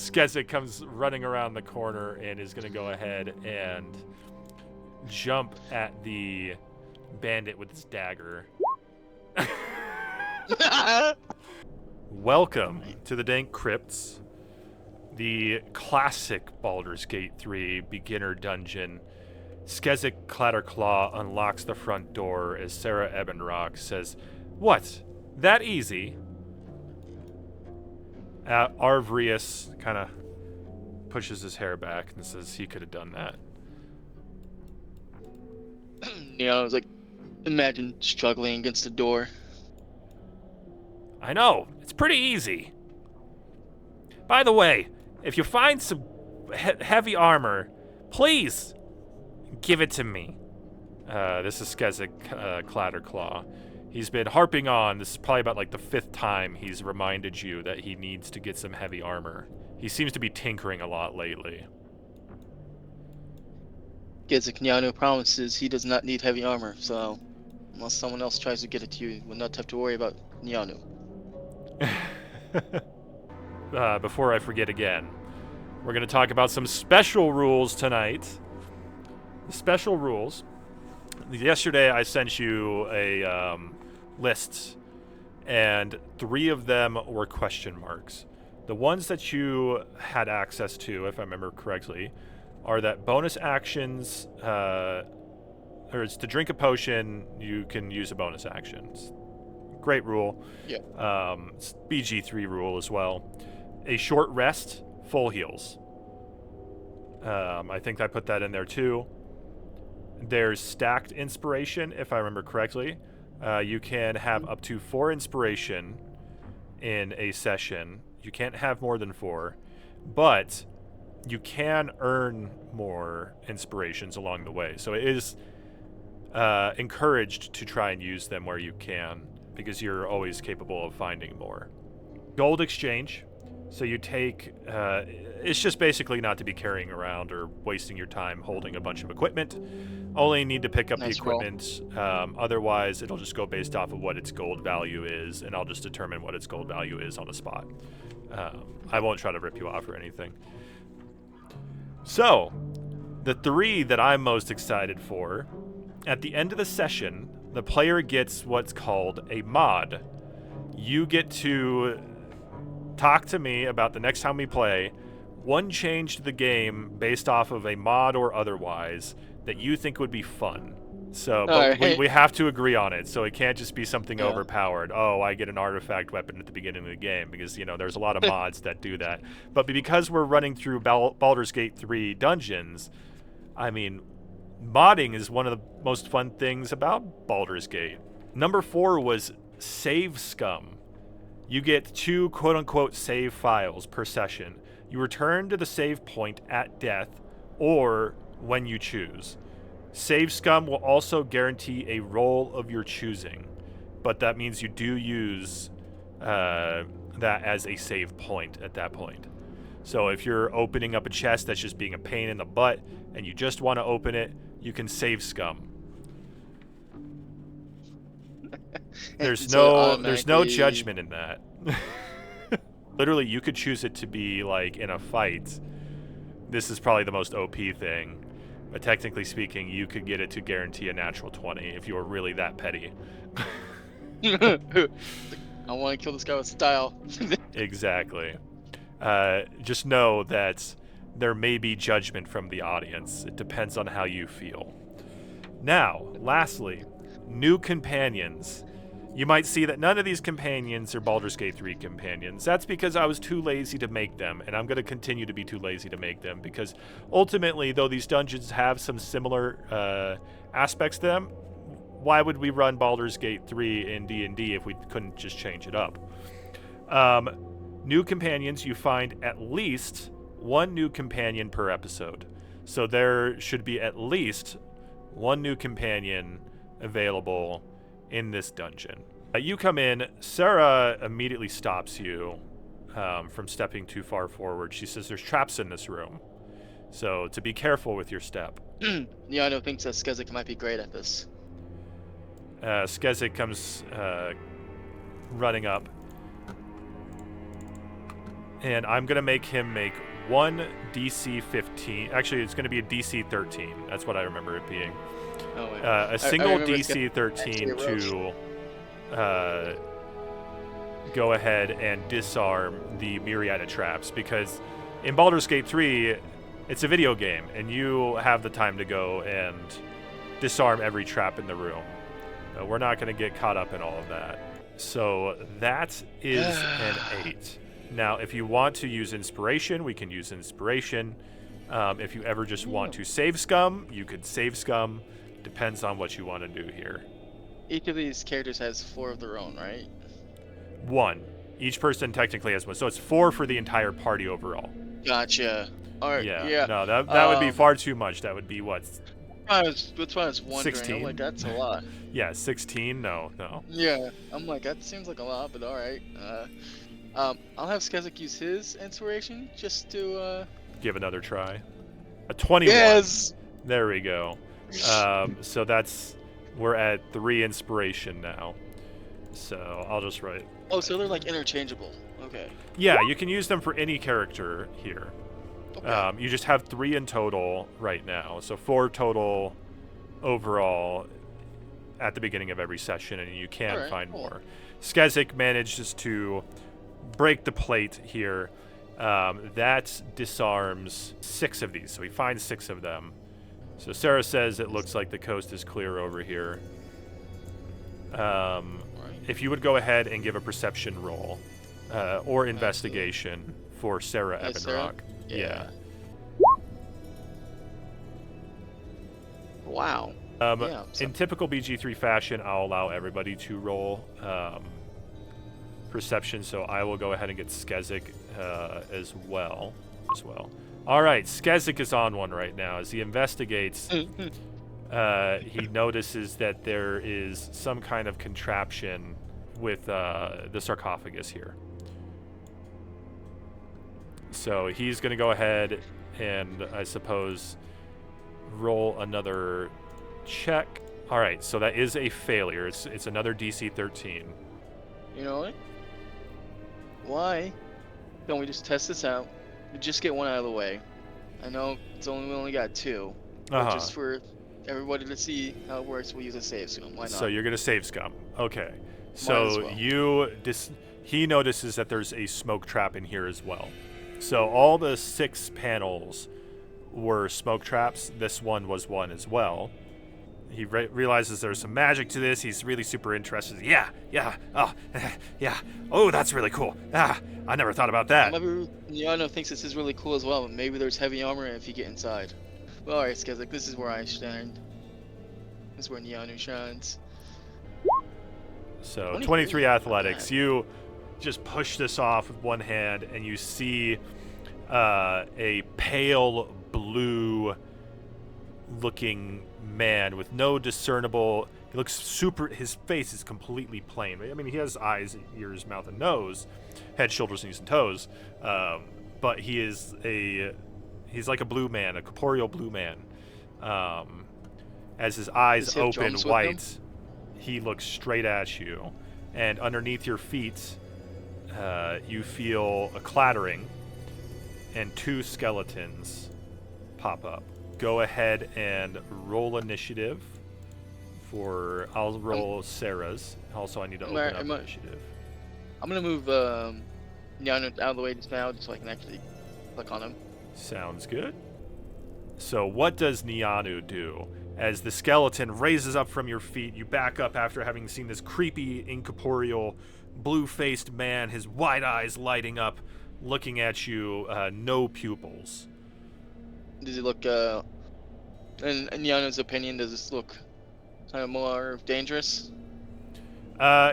Skezik comes running around the corner and is going to go ahead and jump at the bandit with his dagger. Welcome to the dank crypts, the classic Baldur's Gate 3 beginner dungeon. Skezik Clatterclaw unlocks the front door as Sarah Ebenrock says, "What? That easy?" Arvrius kind of pushes his hair back and says he could have done that. I was like, imagine struggling against the door. I know, it's pretty easy. By the way, if you find some heavy armor, please give it to me. This is Skezik Clatterclaw. He's been harping on, this is probably about like the 5th time he's reminded you that he needs to get some heavy armor. He seems to be tinkering a lot lately. Gezik promises he does not need heavy armor, so unless someone else tries to get it to you, we'll not have to worry about Nyanu. Before I forget again, we're going to talk about some special rules tonight. The special rules. Yesterday I sent you a list, and 3 of them were question marks. The ones that you had access to, if I remember correctly, are that bonus actions, or it's to drink a potion, you can use a bonus action. It's a great rule. Yeah. It's BG3 rule as well. A short rest, full heals. I think I put that in there too. There's stacked inspiration, if I remember correctly. You can have up to 4 inspiration in a session. You can't have more than 4, but you can earn more inspirations along the way. So it is encouraged to try and use them where you can, because you're always capable of finding more. Gold exchange. So you take, it's just basically not to be carrying around or wasting your time holding a bunch of equipment. Only need to pick up the equipment. Otherwise, it'll just go based off of what its gold value is, and I'll just determine what its gold value is on the spot. I won't try to rip you off or anything. So, the 3 that I'm most excited for, at the end of the session, the player gets what's called a mod. You get to talk to me about the next time we play, one change to the game based off of a mod or otherwise that you think would be fun. So, but right. we have to agree on it, so it can't just be something overpowered. Oh, I get an artifact weapon at the beginning of the game, because, you know, there's a lot of mods that do that. But because we're running through Baldur's Gate 3 dungeons, I mean, modding is one of the most fun things about Baldur's Gate. Number 4 was Save Scum. You get 2 quote-unquote save files per session. You return to the save point at death or when you choose. Save Scum will also guarantee a roll of your choosing, but that means you do use that as a save point at that point. So if you're opening up a chest that's just being a pain in the butt and you just want to open it, you can Save Scum. There's no judgment in that. Literally, you could choose it to be like in a fight. This is probably the most OP thing, but technically speaking, you could get it to guarantee a natural 20 if you were really that petty. I want to kill this guy with style. Exactly. Just know that there may be judgment from the audience. It depends on how you feel. Now, lastly, new companions. You might see that none of these companions are Baldur's Gate 3 companions. That's because I was too lazy to make them, and I'm going to continue to be too lazy to make them, because ultimately, though these dungeons have some similar aspects to them, why would we run Baldur's Gate 3 in D&D if we couldn't just change it up? New companions, you find at least 1 new companion per episode. So there should be at least 1 new companion available in this dungeon. You come in, Sarah immediately stops you from stepping too far forward. She says there's traps in this room, so to be careful with your step. Nyanu thinks that Skezik might be great at this. Skezik comes running up. And I'm going to make him make one DC 15. Actually, it's going to be a DC 13. That's what I remember it being. Oh, wait. A single remember DC 13 to go ahead and disarm the myriad of traps, because in Baldur's Gate 3, it's a video game, and you have the time to go and disarm every trap in the room. We're not going to get caught up in all of that. So that is an 8. Now, if you want to use inspiration, we can use inspiration. If you ever just want to save scum, you could save scum. Depends on what you want to do here. Each of these characters has 4 of their own, right? 1. Each person technically has 1. So it's 4 for the entire party overall. Gotcha. All right. Yeah. No, that would be far too much. That would be what? That's what I was wondering. 16? I'm like, that's a lot. Yeah, 16? No. Yeah. I'm like, that seems like a lot, but all right. I'll have Skezik use his inspiration just to give another try. A 21. Yes. There we go. So we're at 3 inspiration now. So I'll just write. Oh, so they're like interchangeable. Okay. Yeah, you can use them for any character here. Okay. You just have 3 in total right now. So 4 total overall at the beginning of every session, and you can find more. Skezik manages to break the plate here. That disarms 6 of these. So he finds 6 of them. So Sarah says it looks like the coast is clear over here. If you would go ahead and give a perception roll or investigation for Sarah Evanrock. Yeah. Wow. In typical BG3 fashion, I'll allow everybody to roll perception, so I will go ahead and get Skezik as well. All right, Skezik is on one right now. As he investigates, he notices that there is some kind of contraption with the sarcophagus here. So he's going to go ahead and, I suppose, roll another check. All right, so that is a failure. It's another DC 13. You know what? Why don't we just test this out? We just get one out of the way. I know we only got 2, but just for everybody to see how it works, we'll use a save scum. Why not? So you're gonna save scum. Okay. So he notices that there's a smoke trap in here as well. So all the 6 panels were smoke traps. This one was one as well. He realizes there's some magic to this. He's really super interested. Yeah. Oh, yeah. Oh, that's really cool. I never thought about that. Maybe Niano thinks this is really cool as well. Maybe there's heavy armor if you get inside. Well, alright, Skezik, this is where I stand. This is where Niano shines. So 23 athletics. You just push this off with one hand, and you see a pale blue looking man with no discernible, he looks super, his face is completely plain. I mean, he has eyes, ears, mouth, and nose, head, shoulders, knees, and toes, but he's like a blue man, a corporeal blue man. As his eyes open white, he looks straight at you, and underneath your feet you feel a clattering, and 2 skeletons pop up. Go ahead and roll initiative for, I'll roll Sarah's. Also, I need to open up initiative. I'm going to move Niano out of the way just now, just so I can actually click on him. Sounds good. So what does Nianu do? As the skeleton raises up from your feet, you back up after having seen this creepy, incorporeal, blue-faced man, his wide eyes lighting up, looking at you, no pupils. Does he look, in Niano's opinion, does this look kind of more dangerous?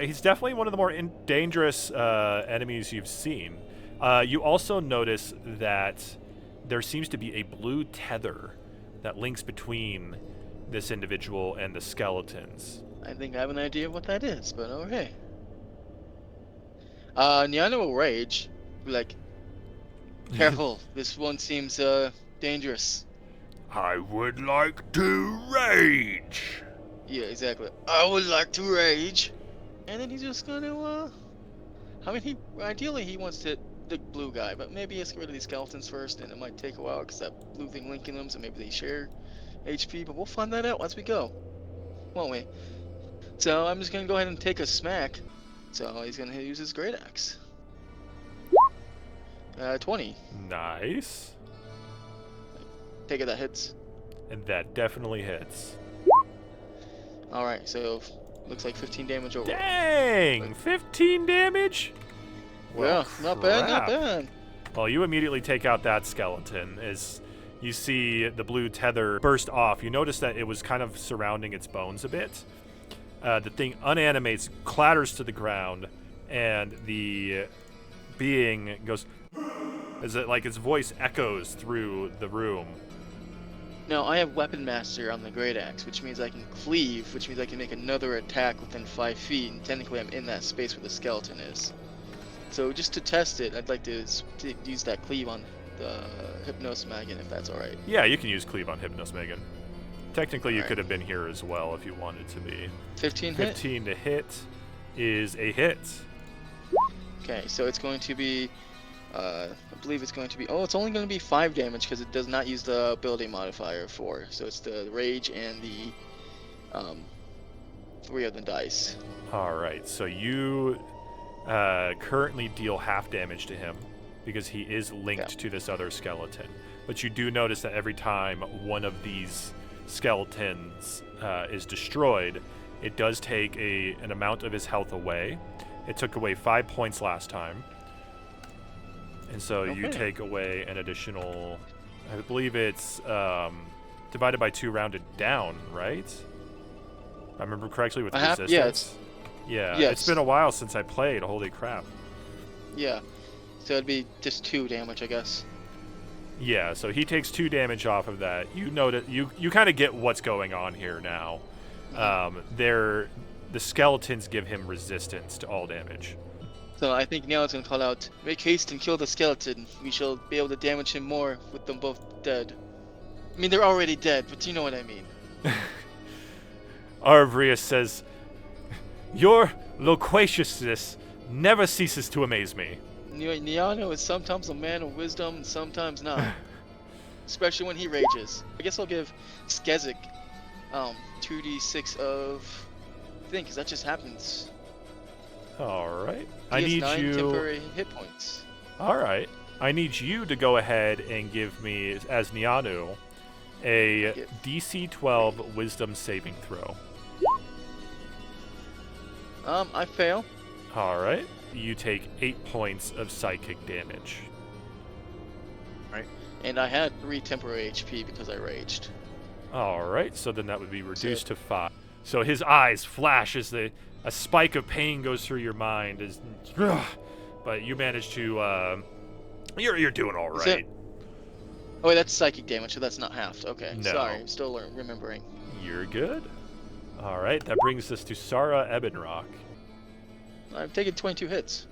He's definitely one of the more dangerous enemies you've seen. You also notice that there seems to be a blue tether that links between this individual and the skeletons. I think I have an idea of what that is, but okay. Niano will rage. Be like, careful, this one seems dangerous. I would like to rage. Yeah, exactly. I would like to rage. And then he's just gonna, ideally he wants to the blue guy, but maybe let's get rid of these skeletons first, and it might take a while because that blue thing linking them, so maybe they share HP, but we'll find that out as we go, won't we? So I'm just gonna go ahead and take a smack. So he's gonna use his great axe. 20. Nice. Take it, that hits. And that definitely hits. Alright, so looks like 15 damage over. Dang! 15 damage? Well, yeah, not bad, not bad. Well, you immediately take out that skeleton as you see the blue tether burst off. You notice that it was kind of surrounding its bones a bit. The thing unanimates, clatters to the ground, and the being goes as it, like its voice echoes through the room. Now, I have Weapon Master on the Great Axe, which means I can cleave, which means I can make another attack within 5 feet, and technically I'm in that space where the skeleton is. So just to test it, I'd like to use that cleave on the Hypnos Magan, if that's alright. Yeah, you can use cleave on Hypnos Magan. Technically, you Alright. could have been here as well if you wanted to be. 15 hit? 15 to hit is a hit. Okay, so it's going to be, I believe it's going to be, it's only going to be 5 damage because it does not use the ability modifier 4. So it's the rage and the 3 of the dice. Alright, so you currently deal half damage to him because he is linked to this other skeleton. But you do notice that every time one of these skeletons is destroyed, it does take an amount of his health away. It took away 5 points last time. And so you take away an additional, I believe it's divided by 2 rounded down, right? If I remember correctly with resistance. Yeah, it's been a while since I played, holy crap. Yeah, so it'd be just 2 damage, I guess. Yeah, so he takes 2 damage off of that. You notice, you kind of get what's going on here now. The skeletons give him resistance to all damage. So I think now it's going to call out, make haste and kill the skeleton. We shall be able to damage him more with them both dead. I mean, they're already dead, but you know what I mean. Arvrius says, your loquaciousness never ceases to amaze me. Niano is sometimes a man of wisdom and sometimes not. Especially when he rages. I guess I'll give Skezik 2d6 of thing, because that just happens. Alright. He has 9 temporary hit points. Alright. I need you to go ahead and give me, as Nianu, a DC 12 wisdom saving throw. I fail. Alright. You take 8 points of psychic damage. Right. And I had 3 temporary HP because I raged. Alright, so then that would be reduced to 5. So his eyes flash as a spike of pain goes through your mind. But you manage to, you're doing alright. Oh wait, that's psychic damage, so that's not halved. Okay, no. Sorry, I'm still remembering. You're good. Alright, that brings us to Sarah Ebbenrock. I've taken 22 hits.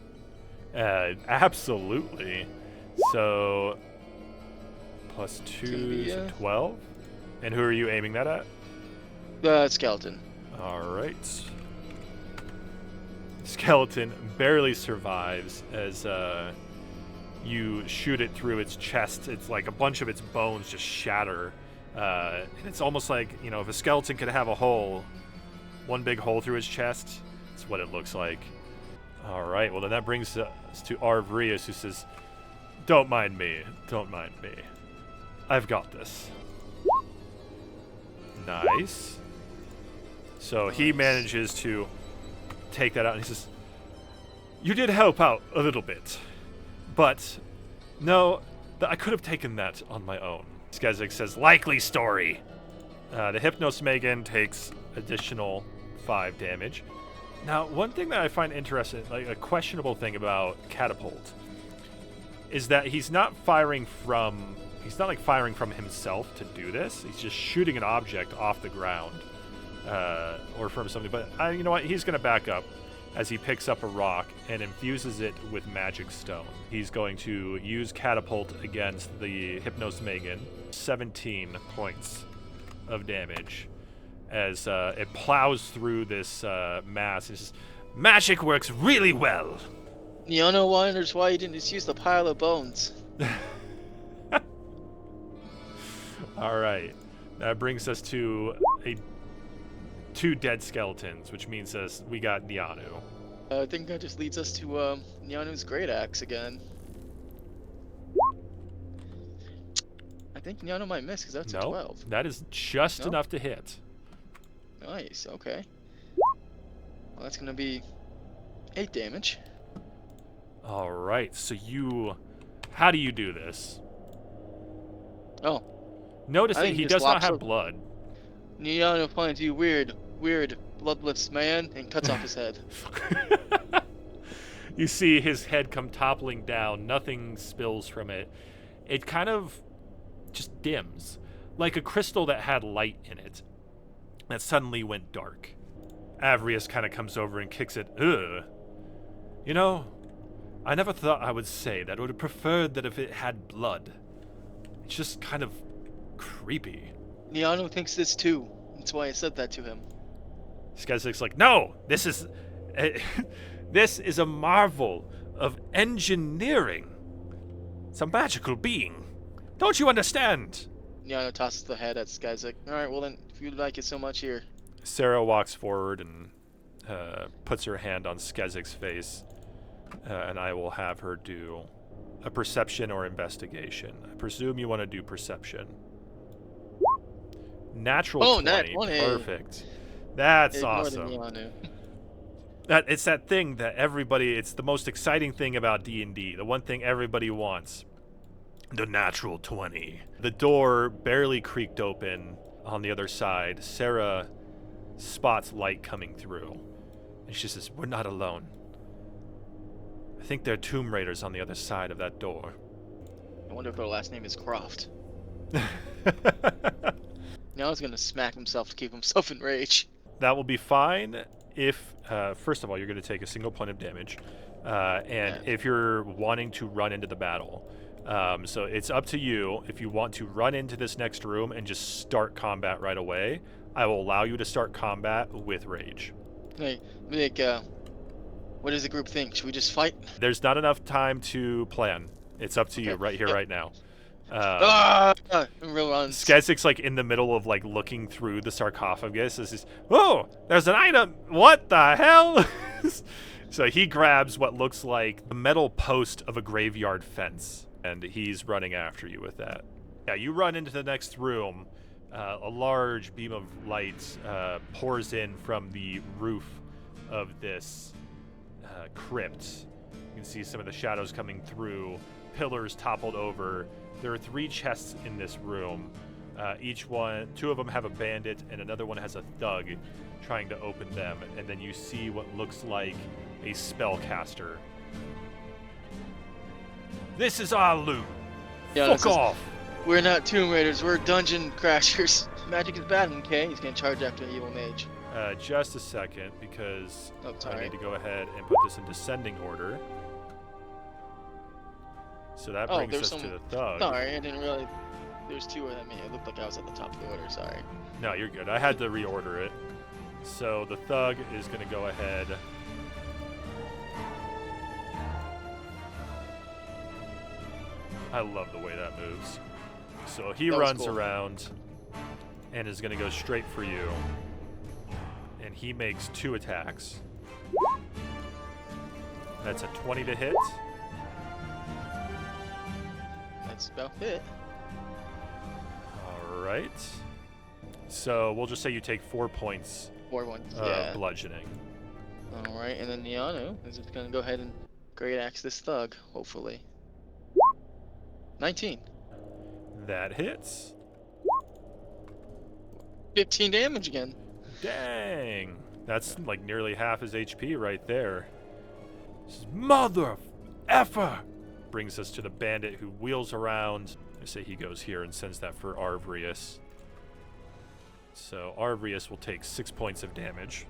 Absolutely. So, plus 2, so 12. And who are you aiming that at? The skeleton. Alright. Skeleton barely survives as you shoot it through its chest. It's like a bunch of its bones just shatter. And it's almost like, if a skeleton could have a hole, one big hole through its chest, it's what it looks like. Alright, well then that brings us to Arvrius, who says, don't mind me, don't mind me. I've got this. Nice. So he manages to take that out, and he says, you did help out a little bit, but no, I could have taken that on my own. Skezik says, likely story. The Hypnos Magan takes additional 5 damage. Now, one thing that I find interesting, like a questionable thing about Catapult, is that he's not firing from himself to do this. He's just shooting an object off the ground, or from something. But you know what? He's going to back up as he picks up a rock and infuses it with magic stone. He's going to use Catapult against the Hypnos Magan. 17 points of damage as it plows through this mass. It says, magic works really well. Neano wonders why you didn't just use the pile of bones. All right. That brings us to two dead skeletons, which means we got Nianu. I think that just leads us to Neanu's great axe again. I think Neano might miss because that's a 12. That is just enough to hit. Nice, okay. Well, that's gonna be 8 damage. All right, so how do you do this? Oh. Notice that he does not have blood. Neano finds you weird, bloodless man, and cuts off his head. You see his head come toppling down. Nothing spills from it. It kind of just dims, like a crystal that had light in it that suddenly went dark. Avrius kind of comes over and kicks it. Ugh. You know, I never thought I would say that I would have preferred that if it had blood. It's just kind of creepy. Neano thinks this too. That's why I said that to him. Skazik's like, no, this is a marvel of engineering. It's a magical being. Don't you understand? Neano tosses the head at Skazik. Alright, well then, if you like it so much, here. Sarah walks forward and puts her hand on Skazik's face, and I will have her do a perception or investigation. I presume you want to do perception. Natural 20. Perfect. That's awesome. It's that thing that it's the most exciting thing about D&D. The one thing everybody wants. The natural 20. The door barely creaked open on the other side. Sarah spots light coming through. And she says, we're not alone. I think there are Tomb Raiders on the other side of that door. I wonder if her last name is Croft. Now he's gonna smack himself to keep himself in rage. That will be fine if, first of all, you're going to take a single point of damage, if you're wanting to run into the battle. So it's up to you. If you want to run into this next room and just start combat right away, I will allow you to start combat with rage. Hey, what does the group think? Should we just fight? There's not enough time to plan. It's up to you right here, right now. Skazik's like in the middle of like looking through the sarcophagus. Oh, there's an item. What the hell? So he grabs what looks like the metal post of a graveyard fence, and he's running after you with that. Yeah, you run into the next room. A large beam of light pours in from the roof of this crypt. You can see some of the shadows coming through, pillars toppled over. There are 3 chests in this room. Two of them have a bandit, and another one has a thug trying to open them. And then you see what looks like a spellcaster. This is our loot. Yeah, fuck off. We're not Tomb Raiders. We're dungeon crashers. Magic is bad, okay? He's gonna charge after an evil mage. Just a second, because I need to go ahead and put this in descending order. So that brings us to the thug. Sorry, I didn't realize there's 2 of them. It looked like I was at the top of the order, sorry. No, you're good. I had to reorder it. So the thug is going to go ahead. I love the way that moves. So he runs around and is going to go straight for you. And he makes 2 attacks. That's a 20 to hit. That's about it. All right. So we'll just say you take 4 points. 4 points. Bludgeoning. All right, and then Neano is just gonna go ahead and great axe this thug, hopefully. 19. That hits. 15 damage again. Dang. That's like nearly half his HP right there. Mother effer! Brings us to the bandit who wheels around. I say he goes here and sends that for Arvrius. So Arvrius will take 6 points of damage.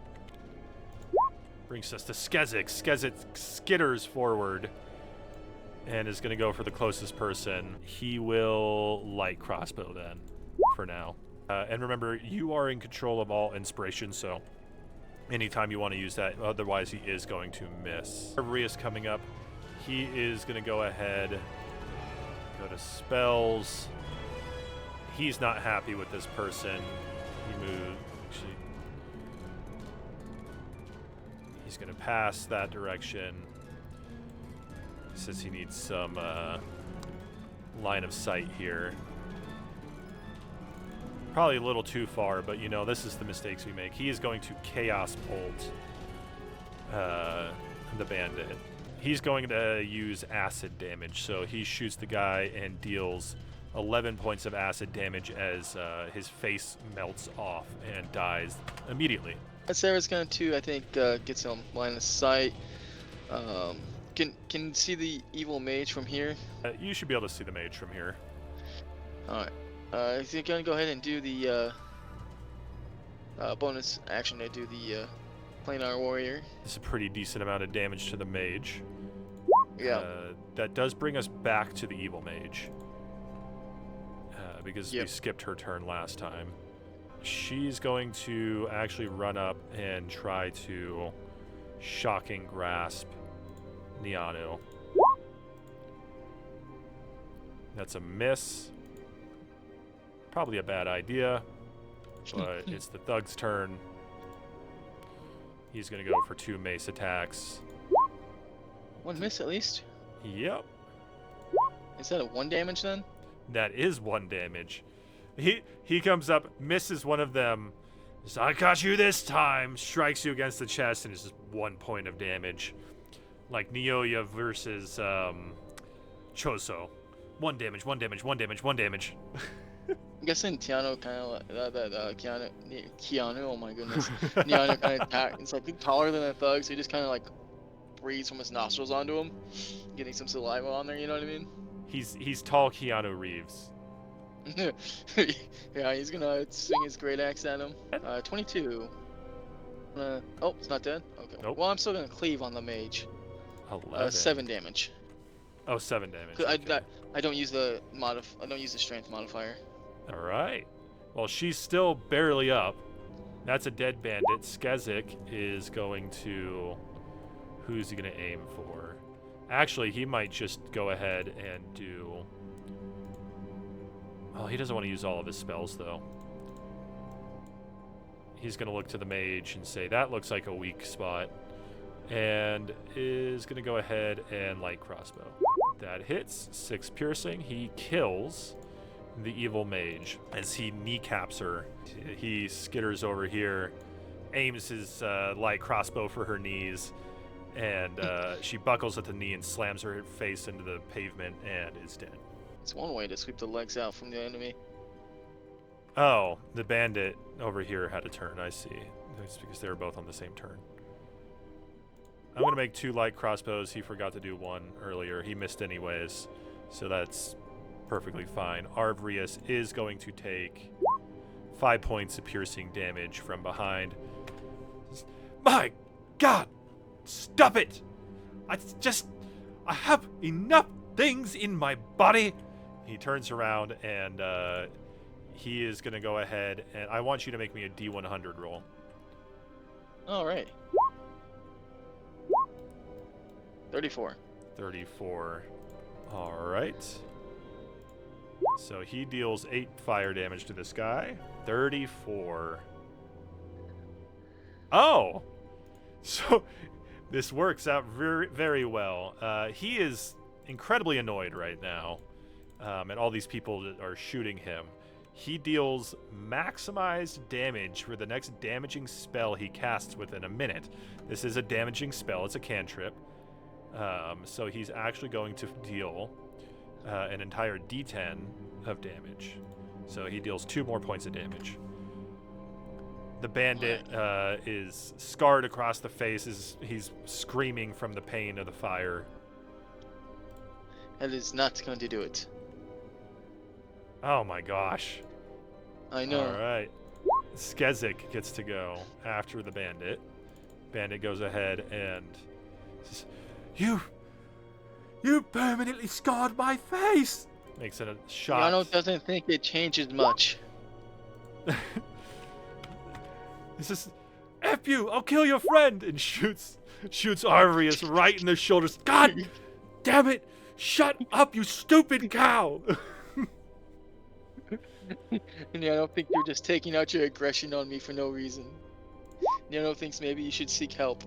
Brings us to Skezik. Skezik skitters forward and is going to go for the closest person. He will light crossbow then, for now. And remember, you are in control of all inspiration, so anytime you want to use that. Otherwise, he is going to miss. Arvrius coming up. He is going to go ahead, go to spells. He's not happy with this person. He moved. He's going to pass that direction. He says he needs some line of sight here. Probably a little too far, but you know, this is the mistakes we make. He is going to Chaos Bolt the bandit. He's going to use acid damage, so he shoots the guy and deals 11 points of acid damage as his face melts off and dies immediately. Sarah's going to, I think, get some line of sight. Can see the evil mage from here? You should be able to see the mage from here. Alright. Is he going to go ahead and do the bonus action to do the planar warrior? This is a pretty decent amount of damage to the mage. Yeah. That does bring us back to the evil mage. Because we skipped her turn last time. She's going to actually run up and try to shocking grasp Nianu. That's a miss. Probably a bad idea, but it's the thug's turn. He's going to go for 2 mace attacks. 1 miss at least? Yep. Is that a 1 damage then? That is 1 damage. He comes up, misses one of them. Says, I got you this time. Strikes you against the chest, and it's just 1 point of damage. Like Nyoya versus Choso. 1 damage, 1 damage, 1 damage, 1 damage. I'm guessing Tiano kind of Keanu, oh my goodness. Keanu kind of attack. It's like taller than a thug, so he just kind of like breathes from his nostrils onto him, getting some saliva on there. You know what I mean? He's tall Keanu Reeves. Yeah, he's gonna swing his great axe at him. 22. Oh, it's not dead. Okay. Nope. Well, I'm still gonna cleave on the mage. 11. 7 damage. Oh, 7 damage. Okay. I don't use the strength modifier. All right. Well, she's still barely up. That's a dead bandit. Skezik is going to... Who's he going to aim for? Actually, he might just go ahead and do... Oh, he doesn't want to use all of his spells, though. He's going to look to the mage and say, that looks like a weak spot. And is going to go ahead and light crossbow. That hits. 6 piercing. He kills the evil mage as he kneecaps her. He skitters over here, aims his light crossbow for her knees, and she buckles at the knee and slams her face into the pavement and is dead. It's one way to sweep the legs out from the enemy. Oh, the bandit over here had a turn, I see. That's because they were both on the same turn. I'm going to make 2 light crossbows. He forgot to do 1 earlier. He missed anyways, so that's perfectly fine. Arvrius is going to take 5 points of piercing damage from behind. My God! Stop it! I have enough things in my body! He turns around and he is going to go ahead and I want you to make me a D100 roll. Alright. 34. 34. Alright. So he deals 8 fire damage to this guy. 34. Oh! So this works out very, very well. He is incredibly annoyed right now. And all these people that are shooting him. He deals maximized damage for the next damaging spell he casts within a minute. This is a damaging spell. It's a cantrip. So he's actually going to deal an entire D10 of damage. So he deals 2 more points of damage. The bandit is scarred across the face. He's screaming from the pain of the fire. That is not going to do it. Oh my gosh. I know. All right. Skezik gets to go after the bandit. Bandit goes ahead and says, You permanently scarred my face! Makes it a shot. Yano doesn't think it changes much. This is... If F you! I'll kill your friend! And shoots Arvrius right in the shoulders. God damn it! Shut up, you stupid cow! And I don't think you're just taking out your aggression on me for no reason. Nano thinks maybe you should seek help.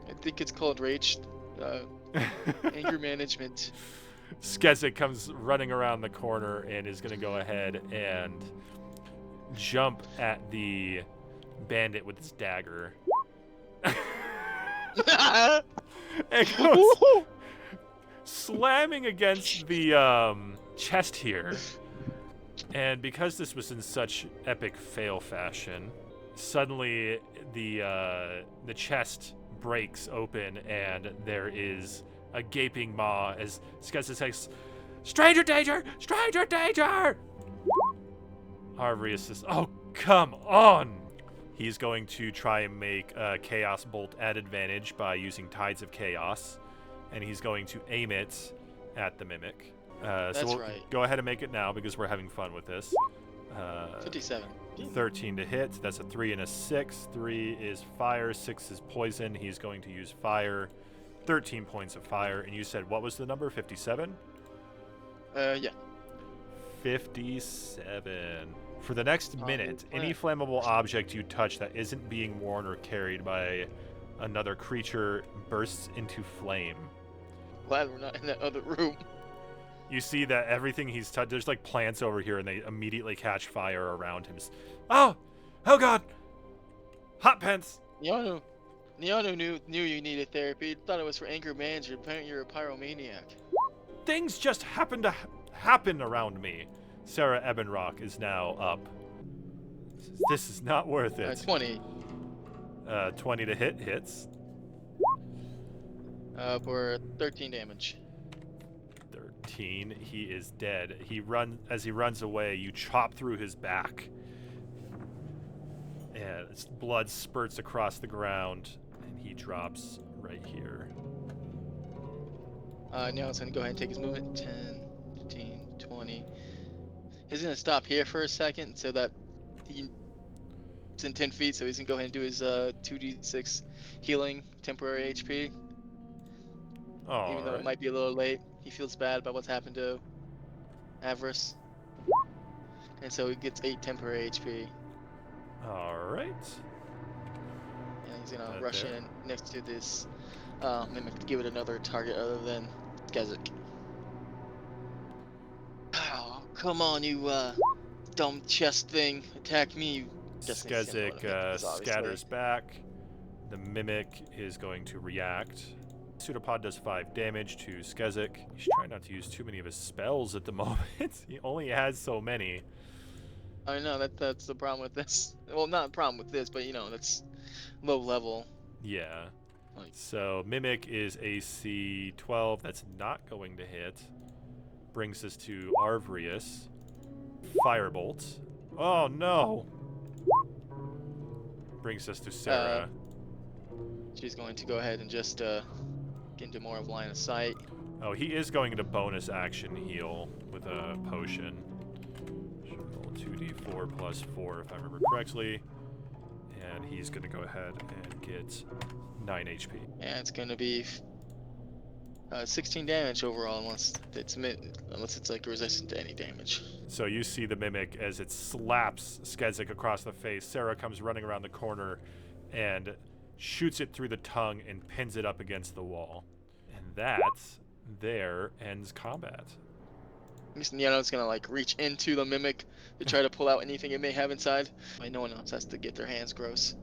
I think it's called rage, anger management. Skezik comes running around the corner and is going to go ahead and jump at the bandit with his dagger. And goes slamming against the chest here. And because this was in such epic fail fashion, suddenly the chest breaks open and there is a gaping maw as Skezik says, "Stranger danger! Stranger danger!" Arvrius says, "Oh, come on!" He's going to try and make a Chaos Bolt at advantage by using Tides of Chaos, and he's going to aim it at the Mimic. So we'll right. Go ahead and make it now because we're having fun with this. 57. 13 to hit. That's a 3 and a 6. 3 is fire, 6 is poison. He's going to use fire. 13 points of fire. And you said, what was the number? 57? Yeah. 57. For the next minute, any flammable object you touch that isn't being worn or carried by another creature bursts into flame. Glad we're not in that other room. You see that everything he's touched, there's like plants over here, and they immediately catch fire around him. Oh God! Hot pants! Niano knew you needed therapy. Thought it was for anger management. Apparently you're a pyromaniac. Things just happen to happen around me. Sarah Ebenrock is now up. This is not worth it. 20. 20 to hit, hits. For 13 damage. 13. He is dead. As he runs away, you chop through his back. And his blood spurts across the ground, and he drops right here. Now it's gonna go ahead and take his movement. 10, 15, 20. He's gonna stop here for a second so that it's in 10 feet, so he's gonna go ahead and do his 2d6 healing temporary HP. Even though it might be a little late, he feels bad about what's happened to Avarice. And so he gets 8 temporary HP. Alright. And he's gonna rush in next to this Mimic to give it another target other than Skezik. Oh, come on, you dumb chest thing. Attack me, you Skezik scatters back. The Mimic is going to react. Pseudopod does 5 damage to Skezik. He's trying not to use too many of his spells at the moment. He only has so many. I know, that's the problem with this. Well, not a problem with this, but that's low level. Yeah. So Mimic is AC 12. That's not going to hit. Brings us to Arvrius. Firebolt. Oh no! Brings us to Sarah. She's going to go ahead and just get into more of line of sight. Oh, he is going to bonus action heal with a potion. Should roll 2d4 plus 4 if I remember correctly. And he's going to go ahead and get 9 HP. And it's going to be 16 damage overall unless it's like resistant to any damage. So you see the Mimic as it slaps Skezik across the face. Sarah comes running around the corner and shoots it through the tongue and pins it up against the wall. And that there ends combat. Niano's gonna reach into the Mimic to try to pull out anything it may have inside. No one else has to get their hands gross.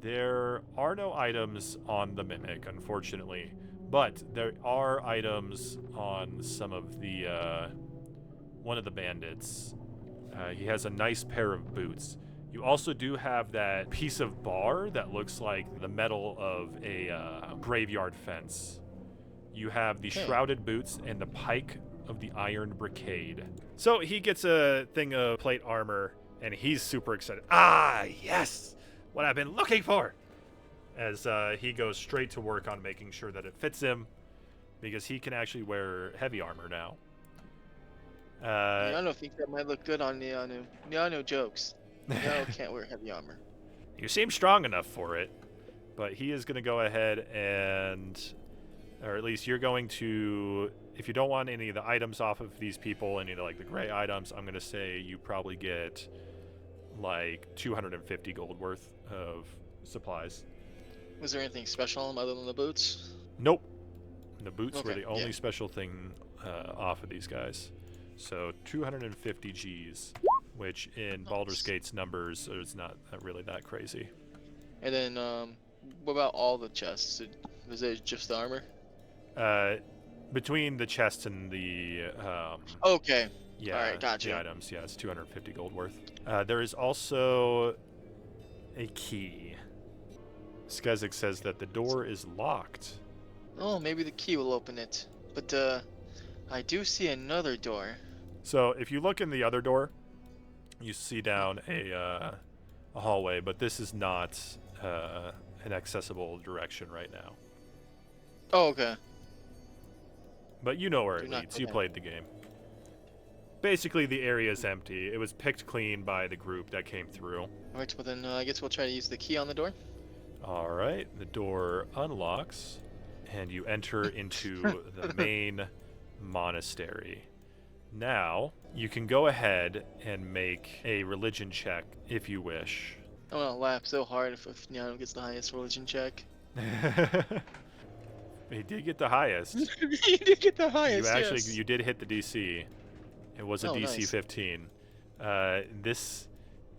There are no items on the Mimic, unfortunately, but there are items on some of the one of the bandits. He has a nice pair of boots. You also do have that piece of bar that looks like the metal of a graveyard fence. You have the shrouded boots and the pike of the iron brigade. So he gets a thing of plate armor, and he's super excited. Ah, yes! What I've been looking for! As he goes straight to work on making sure that it fits him, because he can actually wear heavy armor now. I don't think that might look good on Niano. Niano jokes. Niano can't wear heavy armor. You seem strong enough for it, but he is going to go ahead and, or at least you're going to, if you don't want any of the items off of these people, any of like the gray items, I'm going to say you probably get like 250 gold worth of supplies. Was there anything special on them other than the boots? Nope. The boots were Okay, the only yeah. special thing off of these guys. So 250 Gs, which in Baldur's Gate's numbers is not really that crazy. And then, what about all the chests? Was it just the armor? Between the chests and the Okay. yeah, All right, gotcha. the items, yeah, it's 250 gold worth. There is also a key. Skezik says that the door is locked. Oh, maybe the key will open it. But I do see another door. So if you look in the other door, you see down a hallway, but this is not an accessible direction right now. Oh, okay. But you know where it leads. You played the game. Basically, the area is empty. It was picked clean by the group that came through. Alright, well then I guess we'll try to use the key on the door. Alright, the door unlocks, and you enter into the main monastery. Now, you can go ahead and make a religion check if you wish. I'm gonna laugh so hard if Niano gets the highest religion check. He did get the highest. He did get the highest, You did hit the DC. It was a DC nice. 15. This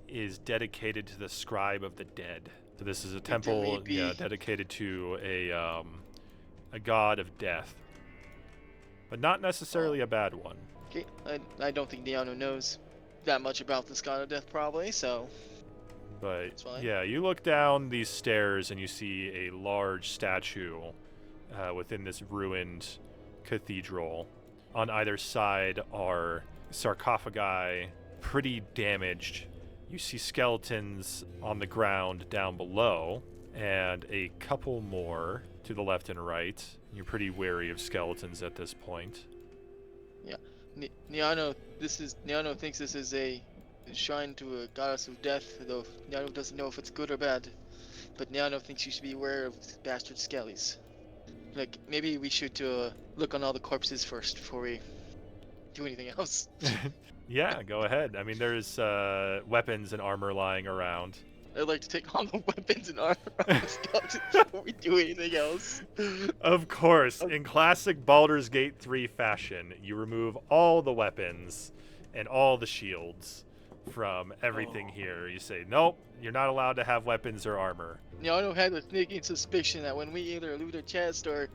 is dedicated to the scribe of the dead. So this is a temple dedicated to a god of death. But not necessarily a bad one. Okay, I don't think Niano knows that much about this god of death probably, so... But yeah, you look down these stairs and you see a large statue within this ruined cathedral. On either side are sarcophagi, pretty damaged. You see skeletons on the ground down below, and a couple more to the left and right. You're pretty wary of skeletons at this point. Yeah, Niano thinks this is a shrine to a goddess of death, though Niano doesn't know if it's good or bad. But Niano thinks you should be aware of bastard skellies. Like, maybe we should look on all the corpses first before we do anything else. Yeah, go ahead. I mean, there's weapons and armor lying around. I'd like to take all the weapons and armor off the skeletons before we do anything else. Of course, in classic Baldur's Gate 3 fashion, you remove all the weapons and all the shields from everything here. You say, nope, you're not allowed to have weapons or armor. Niano had a sneaking suspicion that when we either loot a chest or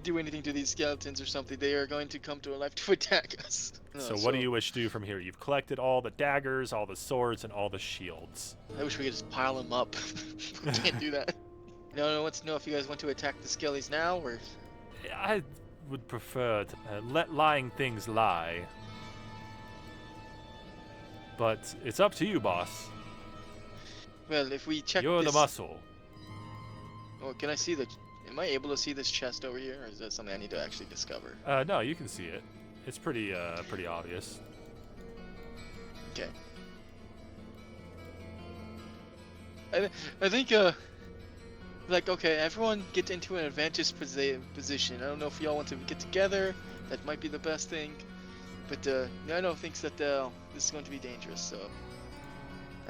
do anything to these skeletons or something, they are going to come to our life to attack us. So what do you wish to do from here? You've collected all the daggers, all the swords, and all the shields. I wish we could just pile them up. We can't do that. Niano wants to know if you guys want to attack the skellies now, or... I would prefer to let lying things lie. But it's up to you, boss. Well, if we check You're the muscle. Oh, can I see the... Am I able to see this chest over here, or is that something I need to actually discover? No, you can see it. It's pretty obvious. Okay. I think, like, okay, everyone get into an advantage position. I don't know if y'all want to get together. That might be the best thing. But, Niano thinks that this is going to be dangerous, so...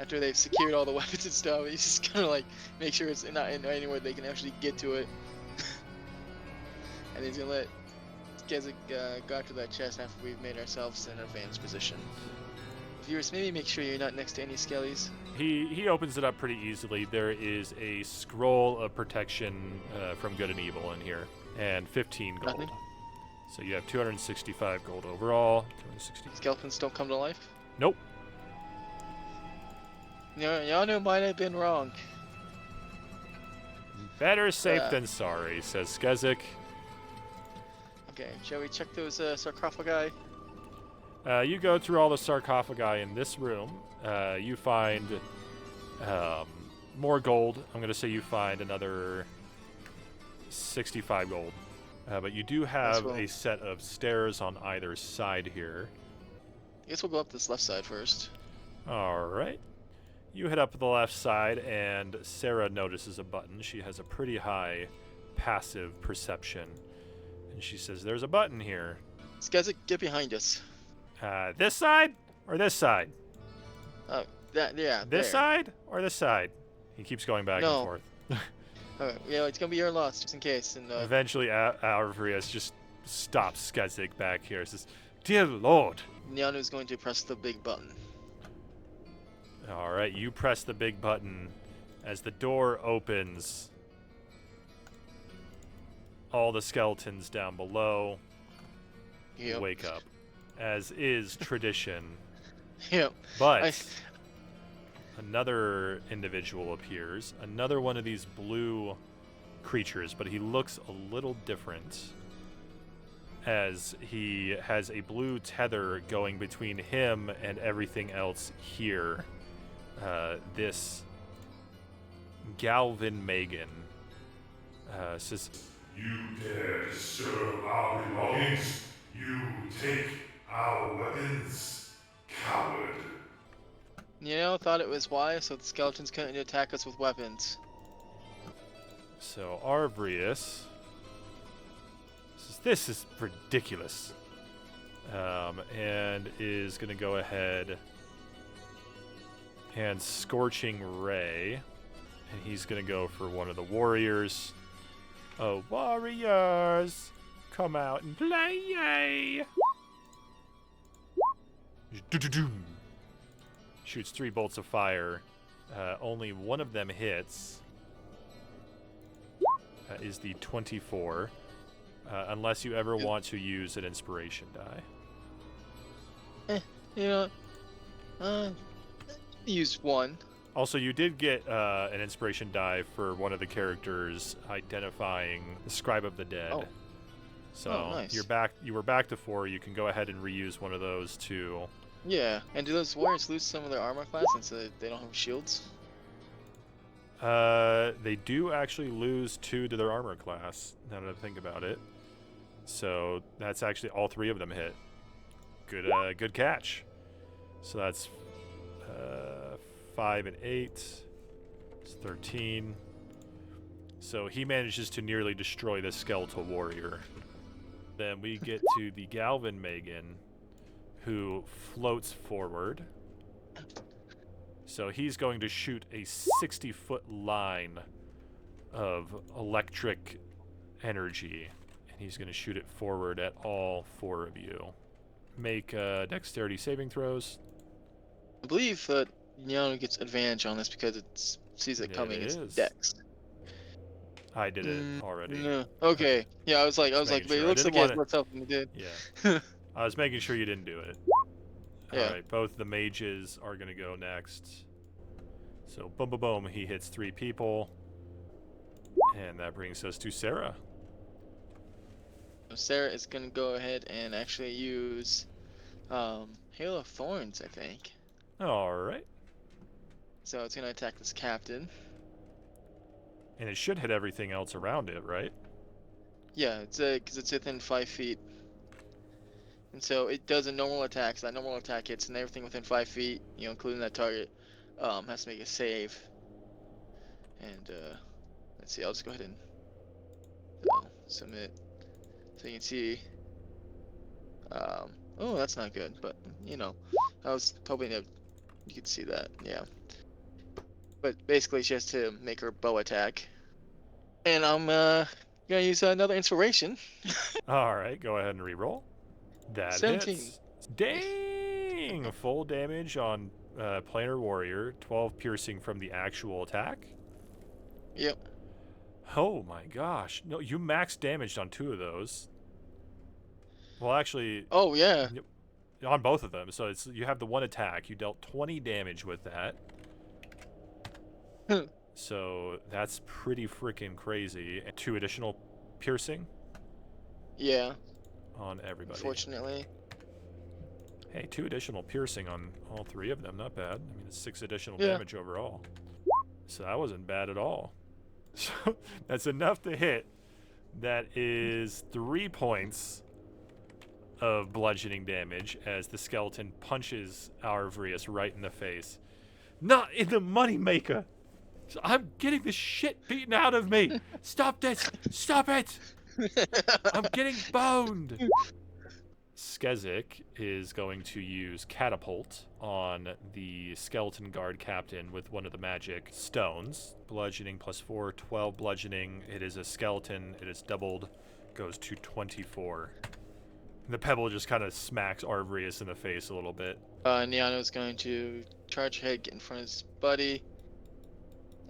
After they've secured all the weapons and stuff, he's just gonna, like, make sure it's not anywhere they can actually get to it. And he's gonna let Skezik go after that chest after we've made ourselves in an advanced position. Viewers, maybe make sure you're not next to any skellies. He opens it up pretty easily. There is a scroll of protection from good and evil in here, and 15 gold. Nothing? So you have 265 gold overall. 260. Skeletons don't come to life? Nope. Niano might have been wrong. Better safe than sorry, says Skezik. Okay, shall we check those sarcophagi? You go through all the sarcophagi in this room. You find more gold. I'm going to say you find another 65 gold. But you do have a set of stairs on either side here. I guess we'll go up this left side first. All right. You head up the left side, and Sarah notices a button. She has a pretty high passive perception. And she says, there's a button here. These guys get behind us. This side or this side? Yeah, This there. side or this side? He keeps going back and forth. Yeah, it's gonna be your loss, just in case. And eventually, Arvrius just stops Skezik back here. Says, "Dear Lord." Nyanu's going to press the big button. All right, you press the big button as the door opens. All the skeletons down below wake up, as is tradition. Yep. But another individual appears, another one of these blue creatures, but he looks a little different, as he has a blue tether going between him and everything else here. This Galvin Megan says, "You dare disturb our belongings? You take our weapons, coward." Thought it was wise so the skeletons couldn't attack us with weapons. So Arvrius says, this is ridiculous, and is going to go ahead and Scorching Ray, and he's going to go for one of the warriors. Oh, warriors, come out and play! Shoots 3 bolts of fire. Only one of them hits. That is the 24. Unless you ever want to use an inspiration die. Use one. Also, you did get an inspiration die for one of the characters identifying the Scribe of the Dead. Oh. So nice. You were back to 4. You can go ahead and reuse one of those too. Yeah, and do those warriors lose some of their armor class since they don't have shields? They do actually lose 2 to their armor class, now that I think about it. So that's actually all 3 of them hit. Good catch. So that's 5 and 8. It's 13. So he manages to nearly destroy the skeletal warrior. Then we get to the Galvin Megan, who floats forward. So he's going to shoot a 60-foot line of electric energy, and he's going to shoot it forward at all 4 of you. Make dexterity saving throws. I believe that Nyanu gets advantage on this because it sees it coming as dex. I did it already. No. Okay. Yeah, I was like, but it looks like it worked out when you did. Yeah. I was making sure you didn't do it. Yeah. Alright, both the mages are going to go next. So, boom, boom, boom. He hits 3 people. And that brings us to Sarah. So Sarah is going to go ahead and actually use Hail of Thorns, I think. Alright. So it's going to attack this captain. And it should hit everything else around it, right? Yeah, it's because it's within 5 feet. And so it does a normal attack. So that normal attack hits, and everything within 5 feet, including that target, has to make a save. And let's see. I'll just go ahead and submit, so you can see. Oh, that's not good. But I was hoping that you could see that. Yeah. But basically, she has to make her bow attack. And I'm gonna use another inspiration. All right, go ahead and reroll. That 17. hits. Dang! Full damage on planar warrior. 12 piercing from the actual attack. Yep. Oh my gosh! No, you maxed damage on 2 of those. Well, actually. Oh yeah. On both of them. So you have the 1 attack. You dealt 20 damage with that. So that's pretty freaking crazy. And 2 additional piercing. Yeah. On everybody. Unfortunately. Hey, 2 additional piercing on all 3 of them. Not bad. I mean, it's 6 additional damage overall. So that wasn't bad at all. So that's enough to hit. That is 3 points of bludgeoning damage as the skeleton punches Arvrius right in the face. Not in the moneymaker. I'm getting the shit beaten out of me. Stop this. Stop it. I'm getting boned. Skezik is going to use Catapult on the Skeleton Guard Captain with one of the magic stones. Bludgeoning +4, 12 bludgeoning. It is a skeleton. It is doubled. Goes to 24. The pebble just kind of smacks Arvrius in the face a little bit. Niano's going to charge ahead, get in front of his buddy,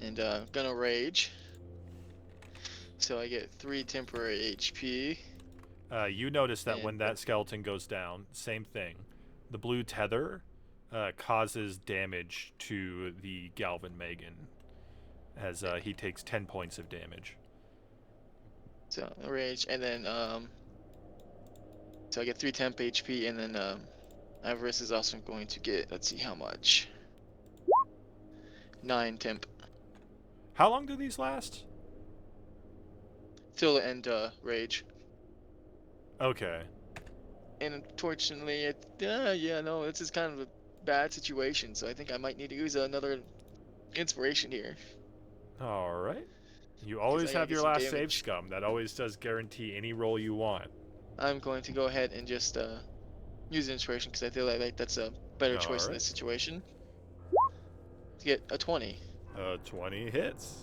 and gonna rage. So I get 3 temporary HP. You notice that when that skeleton goes down, same thing. The blue tether causes damage to the Galvin Megan as he takes 10 points of damage. So rage, and then so I get 3 temp HP, and then Avarice is also going to get, let's see how much. 9 temp. How long do these last? Till the end rage. Okay. And unfortunately, this is kind of a bad situation, so I think I might need to use another inspiration here. All right. You always have your last save scum. That always does guarantee any roll you want. I'm going to go ahead and just use inspiration because I feel like that's a better choice in this situation. To get a 20. 20 hits.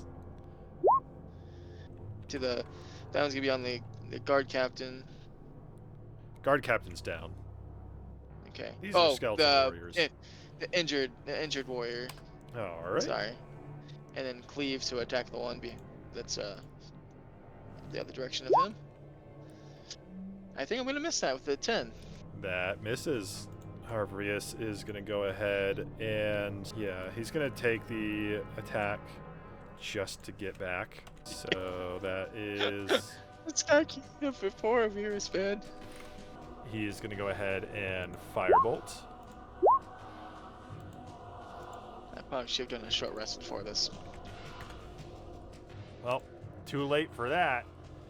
That one's gonna be on the guard captain. Guard captain's down. Okay. These are skeleton warriors. The injured warrior. All right. Sorry. And then cleave to attack the one that's the other direction of him. I think I'm gonna miss that with the 10. That misses. Arvrius is gonna go ahead and he's gonna take the attack just to get back. So that is. This guy can't have 4 of you is bad. He is gonna go ahead and firebolt. I probably should have done a short rest before this. Well, too late for that.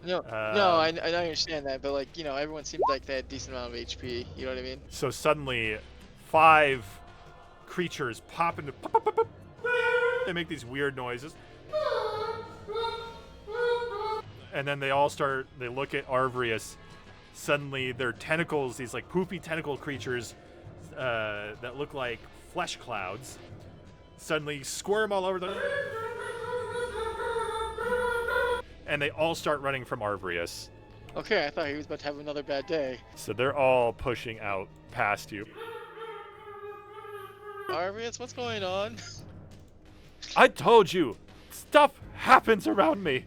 No, I understand that, but like, everyone seemed like they had a decent amount of HP. You know what I mean? So suddenly, 5 creatures pop into. Pop, pop, pop, pop. They make these weird noises. And then they all start. They look at Arvrius. Suddenly, their tentacles, these like poofy tentacle creatures that look like flesh clouds, suddenly squirm all over the. And they all start running from Arvrius. Okay, I thought he was about to have another bad day. So they're all pushing out past you. Arvrius, what's going on? I told you, stuff happens around me.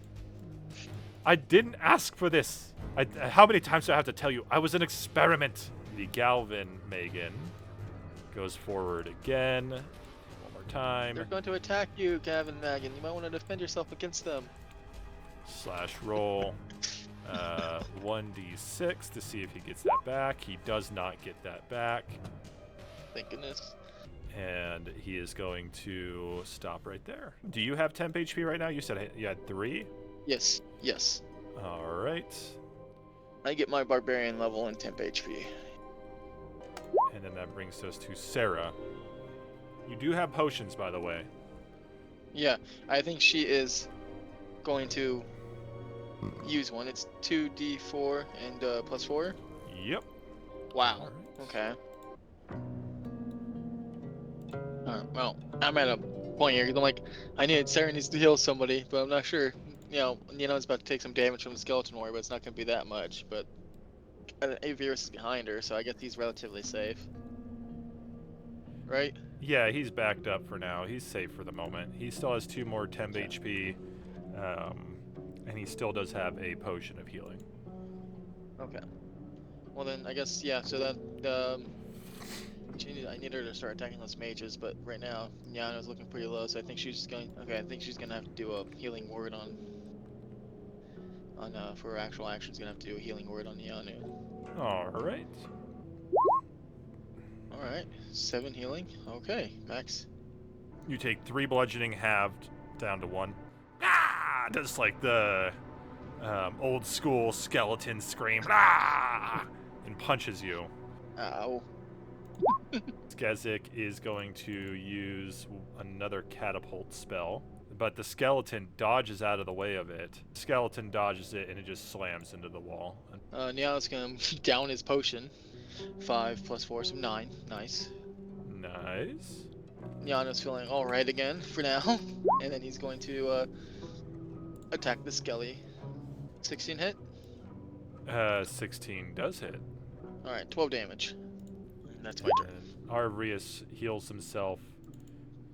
I didn't ask for this. How many times do I have to tell you? I was an experiment. The Galvin Megan goes forward again. One more time. They're going to attack you, Galvin Megan. You might want to defend yourself against them. /roll 1d6 to see if he gets that back. He does not get that back. Thank goodness. And he is going to stop right there. Do you have temp HP right now? You said you had 3? Yes. All right. I get my barbarian level and temp HP. And then that brings us to Sarah. You do have potions, by the way. Yeah, I think she is going to use one. It's 2d4 and +4. Yep. Wow. Right. Okay. Alright, well, I'm at a point here because I'm like, Sarah needs to heal somebody, but I'm not sure. It's about to take some damage from the skeleton warrior, but it's not going to be that much. But Avirus is behind her, so I guess he's relatively safe. Right? Yeah, he's backed up for now. He's safe for the moment. He still has 2 more temp HP, and he still does have a potion of healing. Okay. Well then, I guess, so that, I need her to start attacking those mages, but right now, Yana's looking pretty low, so I think she's going to have to do a healing word for her actual action, she's going to have to do a healing word on Yanu. Alright. Alright, 7 healing. Okay, max. You take 3 bludgeoning halved down to 1. Ah! Just like the old school skeleton scream. Ah! And punches you. Ow. Skezik is going to use another catapult spell, but the skeleton dodges out of the way of it. Skeleton dodges it, and it just slams into the wall. Niall's gonna down his potion. 5 plus 4, so 9. Nice. Nice. Niano's feeling alright again for now. And then he's going to attack the skelly. 16 hit? 16 does hit. Alright, 12 damage. That's my turn. Arvrius heals himself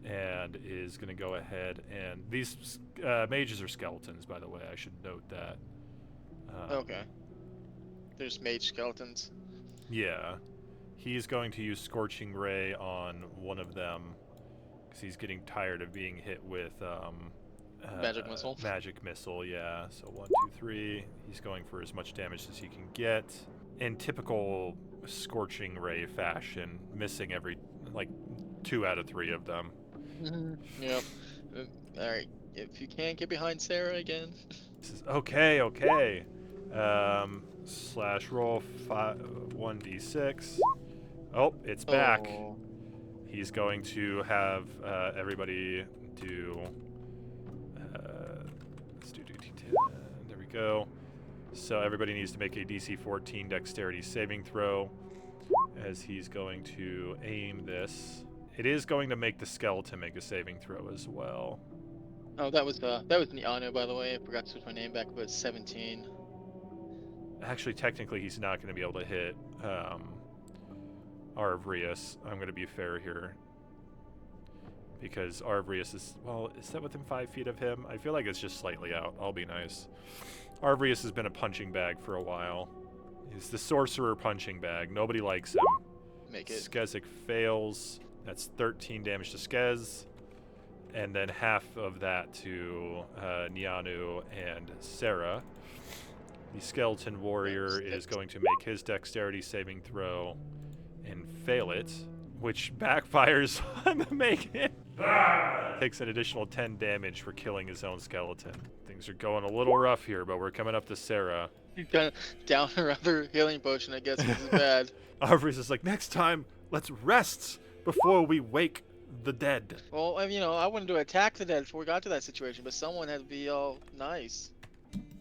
and is going to go ahead and... These mages are skeletons, by the way. I should note that. Okay. There's mage skeletons. Yeah. He's going to use Scorching Ray on one of them because he's getting tired of being hit with Magic missile. Magic missile, yeah. So 1, 2, 3. He's going for as much damage as he can get. In typical Scorching Ray fashion, missing every, 2 out of 3 of them. Yep. Alright, if you can't get behind Sarah again. Okay. Slash roll 1d6. Oh, it's back. Oh. He's going to have everybody do. Let's do D10. There we go. So everybody needs to make a DC 14 Dexterity saving throw, as he's going to aim this. It is going to make the skeleton make a saving throw as well. Oh, that was Niano, by the way. I forgot to switch my name back, but it's 17. Actually, technically, he's not going to be able to hit Arvrius. I'm going to be fair here, because Arvrius is... Well, is that within 5 feet of him? I feel like it's just slightly out. I'll be nice. Arvrius has been a punching bag for a while. He's the sorcerer punching bag. Nobody likes him. Make it. Skezik fails. That's 13 damage to Skez. And then half of that to Nianu and Sarah. The skeleton warrior is going to make his dexterity saving throw and fail it, which backfires on the Megan. Takes an additional 10 damage for killing his own skeleton. Things are going a little rough here, but we're coming up to Sarah. You kind of down her other healing potion, I guess, because it's bad. Arvrius is like, next time, let's rest before we wake the dead. Well, I wanted to attack the dead before we got to that situation, but someone had to be all nice.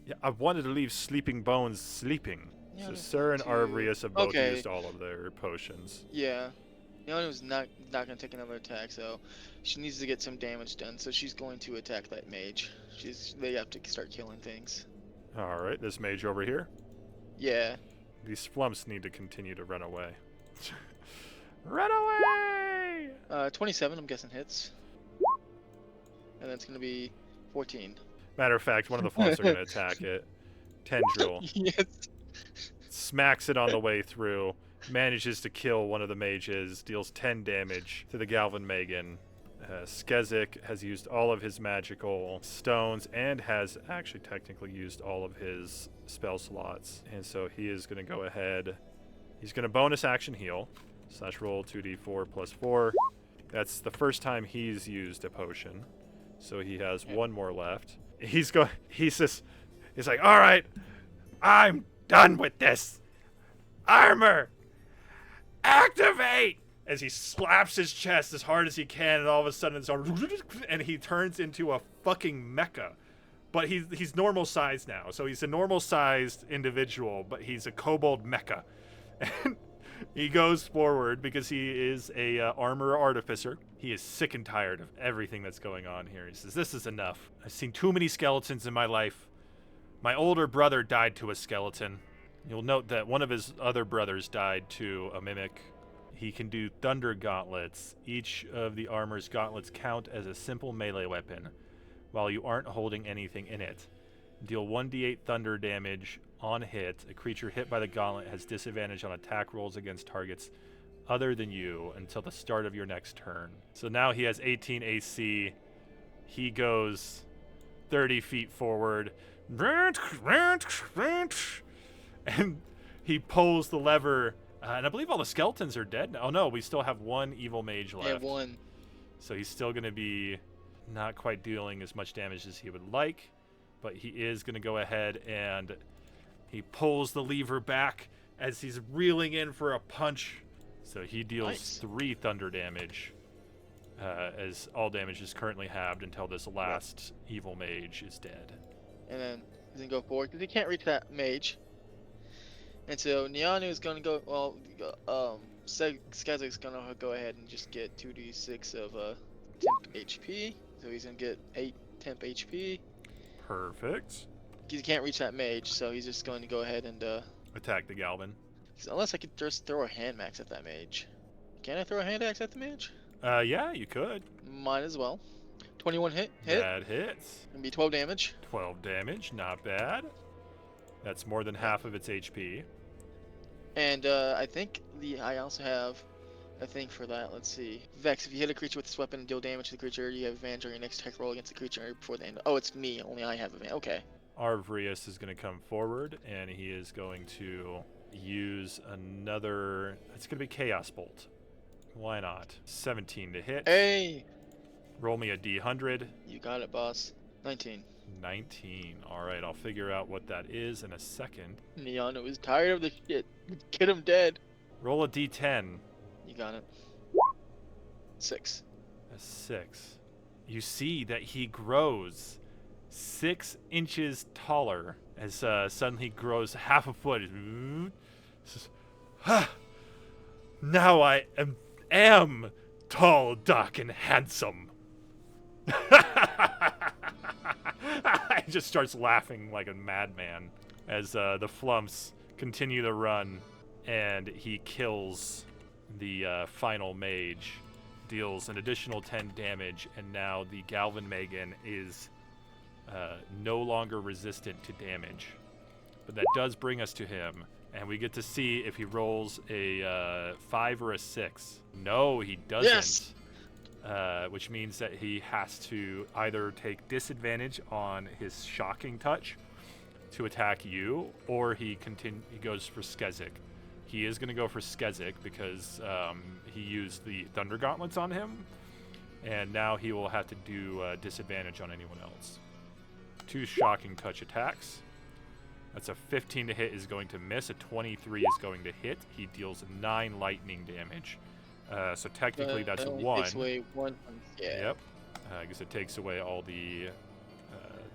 Yeah, I wanted to leave sleeping bones sleeping. Yeah, So Sarah and Arvrius have both Okay. used all of their potions. Yeah. Niano's not going to take another attack, so she needs to get some damage done, so she's going to attack that mage. They have to start killing things. Alright, this mage over here. Yeah. These flumps need to continue to run away. Run away! 27, I'm guessing, hits. And that's going to be 14. Matter of fact, one of the flumps are going to attack it. Tendril. Yes. Smacks it on the way through. Manages to kill one of the mages. Deals 10 damage to the Galvan Megan. Skezik has used all of his magical stones and has actually technically used all of his spell slots. And so he is going to go ahead. He's going to bonus action heal. Slash roll 2d4 plus 4. That's the first time he's used a potion. So he has one more left. He's like, all right, I'm done with this. Armor, activate! As he slaps his chest as hard as he can, and all of a sudden and he turns into a fucking mecha. But he's normal size now, so he's a normal sized individual, but he's a kobold mecha. And he goes forward because he is a armor artificer. He is sick and tired of everything that's going on here. He says, this is enough. I've seen too many skeletons in my life. My older brother died to a skeleton. You'll note that one of his other brothers died to a mimic. He can do thunder gauntlets. Each of the armor's gauntlets count as a simple melee weapon, while you aren't holding anything in it. Deal 1d8 thunder damage on hit. A creature hit by the gauntlet has disadvantage on attack rolls against targets other than you until the start of your next turn. So now he has 18 AC. He goes 30 feet forward. And he pulls the lever. And I believe all the skeletons are dead now. Oh no, we still have one evil mage left. Yeah, one. So he's still going to be not quite dealing as much damage as he would like. But he is going to go ahead and he pulls the lever back as he's reeling in for a punch. So he deals 3 thunder damage, as all damage is currently halved until this last evil mage is dead. And then he's gonna go forward because he can't reach that mage. And so Nianu is gonna go. Well, Skazik's gonna go ahead and just get 2d6 of temp HP. So he's gonna get 8 temp HP. Perfect. He can't reach that mage, so he's just going to go ahead and attack the Galvin. Unless I could just throw a hand max at that mage. Can I throw a hand axe at the mage? Yeah, you could. Might as well. 21 hit. That hits. Gonna be 12 damage. 12 damage, not bad. That's more than half of its HP. And I think I also have a thing for that. Let's see. Vex, if you hit a creature with this weapon and deal damage to the creature, you have advantage on your next attack roll against the creature before the end. Oh, it's me. Only I have advantage. Okay. Arvrius is going to come forward, and he is going to use another... It's going to be Chaos Bolt. Why not? 17 to hit. Hey! Roll me a D100. You got it, boss. 19. 19. All right, I'll figure out what that is in a second. Nianu is tired of the shit. Get him dead. Roll a D10. You got it. 6. A 6. You see that he grows 6 inches taller as suddenly grows half a foot. Says, now I am tall, dark, and handsome. He just starts laughing like a madman as the Flumps continue to run, and he kills the final mage, deals an additional 10 damage, and now the Galvin Magen is no longer resistant to damage. But that does bring us to him, and we get to see if he rolls a 5 or a 6. No, he doesn't. Yes! Which means that he has to either take disadvantage on his shocking touch to attack you, or he goes for Skezik. He is going to go for Skezik because he used the Thunder Gauntlets on him, and now he will have to do disadvantage on anyone else. 2 shocking touch attacks. That's a 15 to hit is going to miss. A 23 is going to hit. He deals 9 lightning damage. So technically that's a 1. Takes away 1. Yeah. Yep. I guess it takes away all the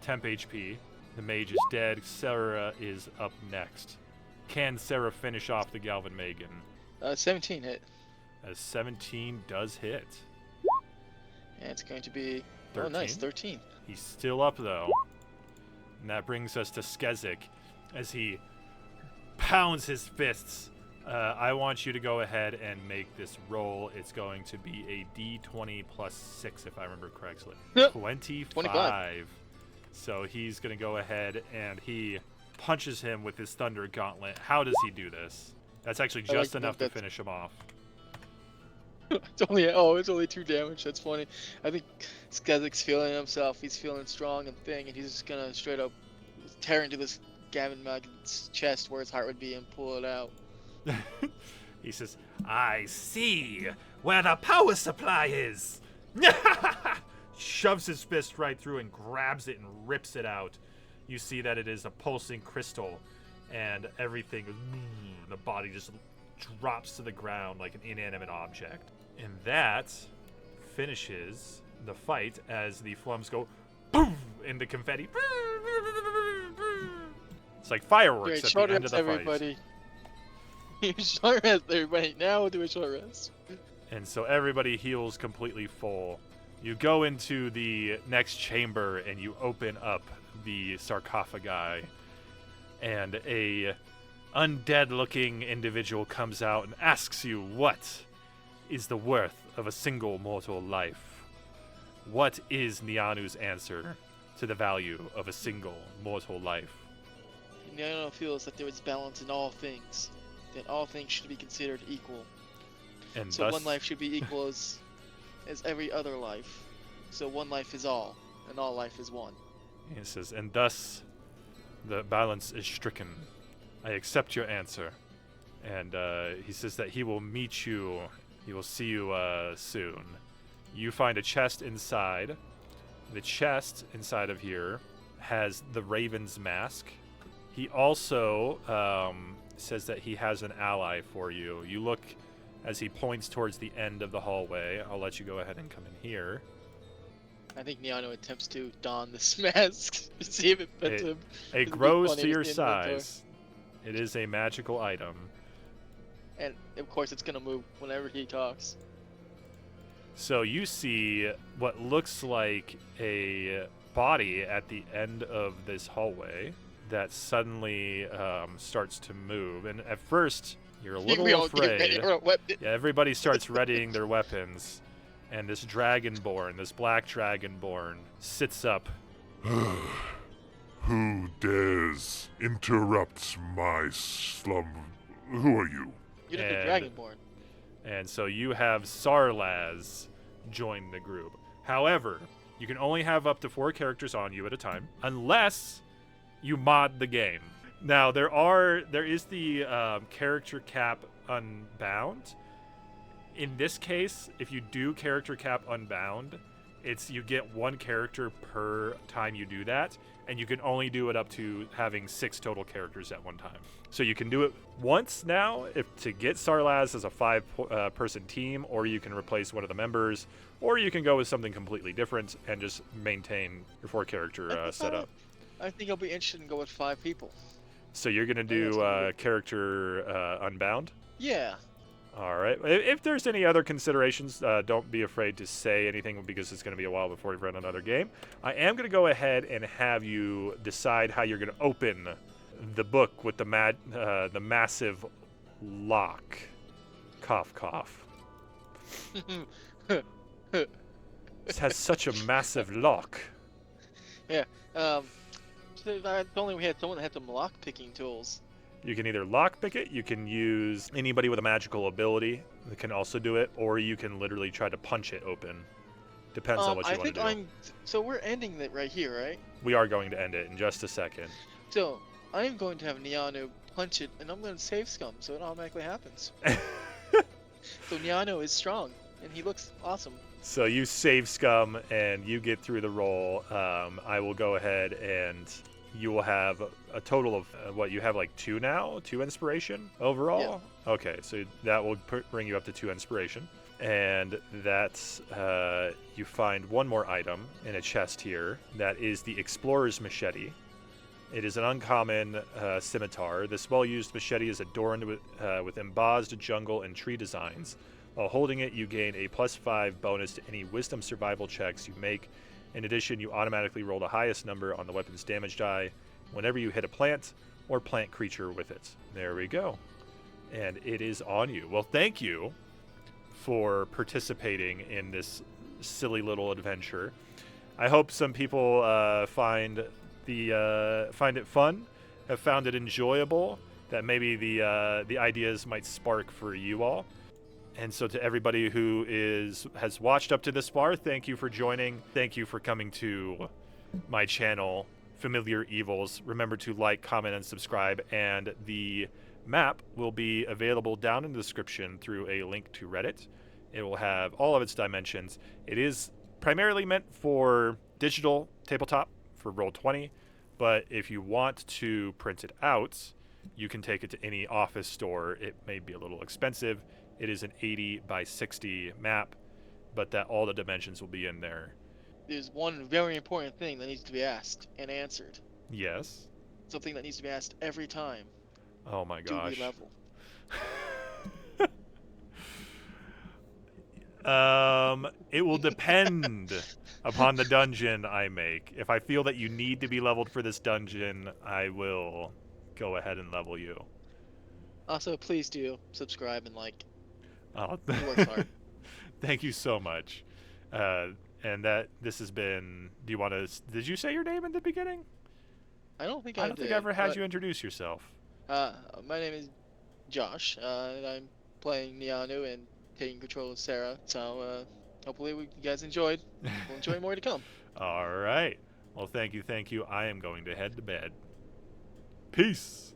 temp HP. The mage is dead. Sarah is up next. Can Sarah finish off the Galvin Magen? 17 hit. A 17 does hit. And it's going to be 13. Oh, nice, 13. He's still up though. And that brings us to Skezik as he pounds his fists. I want you to go ahead and make this roll. It's going to be a D20 plus 6, if I remember correctly. Yep. 25. So he's going to go ahead and he punches him with his Thunder Gauntlet. How does he do this? That's actually just enough to finish him off. It's only 2 damage. That's funny. I think Skazik's feeling himself. He's feeling strong and thing, and he's just gonna straight up tear into this Gavin Magen's chest where his heart would be and pull it out. He says, I see where the power supply is. Shoves his fist right through and grabs it and rips it out. You see that it is a pulsing crystal, and everything, the body just drops to the ground like an inanimate object. And that finishes the fight as the Flums go boom, and the confetti. It's like fireworks at the end of the everybody. Fight. Short rest, everybody. Now we'll do a short rest. And so everybody heals completely full. You go into the next chamber and you open up the sarcophagi, and a undead-looking individual comes out and asks you what is the worth of a single mortal life. What is Nianu's answer to the value of a single mortal life? Nianu feels that there is balance in all things, that all things should be considered equal. And so one life should be equal as every other life. So one life is all, and all life is one. He says, and thus the balance is stricken. I accept your answer. And he says that he will meet you. He will see you soon. You find a chest inside. The chest inside of here has the Raven's mask. He also says that he has an ally for you. You look as he points towards the end of the hallway. I'll let you go ahead and come in here. I think Niano attempts to don this mask to see if it fits him. It grows to your size. It is a magical item. And of course it's gonna move whenever he talks. So you see what looks like a body at the end of this hallway that suddenly starts to move. And at first, you're a little afraid. Yeah, everybody starts readying their weapons. And this dragonborn, this black dragonborn, sits up. Who dares interrupt my slum? Who are you? You're the dragonborn. And so you have Sarlaz join the group. However, you can only have up to 4 characters on you at a time, unless you mod the game. Now, there is the character cap unbound. In this case, if you do character cap unbound, you get 1 character per time you do that, and you can only do it up to having 6 total characters at one time. So you can do it once now to get Sarlaz as a 5-person team, or you can replace one of the members, or you can go with something completely different and just maintain your 4-character setup. I think I'll be interested in go with 5 people. So you're gonna do character unbound? Yeah. All right. If there's any other considerations, don't be afraid to say anything because it's going to be a while before we run another game. I am going to go ahead and have you decide how you're going to open the book with the massive lock. Cough, cough. It has such a massive lock. Yeah. So if only we had someone that had some lock picking tools. You can either lockpick it, you can use anybody with a magical ability that can also do it, or you can literally try to punch it open. Depends on what you want to do. So we're ending it right here, right? We are going to end it in just a second. So I'm going to have Niano punch it, and I'm going to save Scum, so it automatically happens. So Niano is strong, and he looks awesome. So you save Scum, and you get through the roll. I will go ahead and you will have a total of you have like 2 now? 2 inspiration overall? Yeah. Okay, so that will bring you up to 2 inspiration. And that's, you find one more item in a chest here. That is the Explorer's Machete. It is an uncommon scimitar. This well-used machete is adorned with embossed jungle and tree designs. While holding it, you gain a +5 bonus to any wisdom survival checks you make. In addition, you automatically roll the highest number on the weapon's damage die whenever you hit a plant or plant creature with it. There we go. And it is on you. Well, thank you for participating in this silly little adventure. I hope some people find it fun, have found it enjoyable, that maybe the ideas might spark for you all. And so to everybody who has watched up to this far, thank you for joining. Thank you for coming to my channel, Familiar Evils. Remember to like, comment, and subscribe. And the map will be available down in the description through a link to Reddit. It will have all of its dimensions. It is primarily meant for digital tabletop for Roll20, but if you want to print it out, you can take it to any office store. It may be a little expensive. It is an 80 by 60 map, but that all the dimensions will be in there. There's one very important thing that needs to be asked and answered. Yes? Something that needs to be asked every time. Oh my gosh. Do we level? It will depend upon the dungeon I make. If I feel that you need to be leveled for this dungeon, I will go ahead and level you. Also, please do subscribe and like. Oh, He works hard. Thank you so much. And this has been. Do you want to? Did you say your name in the beginning? I don't think I ever had you introduce yourself. My name is Josh, and I'm playing Nianu and taking control of Sarah. So hopefully you guys enjoyed. We'll enjoy more to come. All right. Well, thank you. I am going to head to bed. Peace.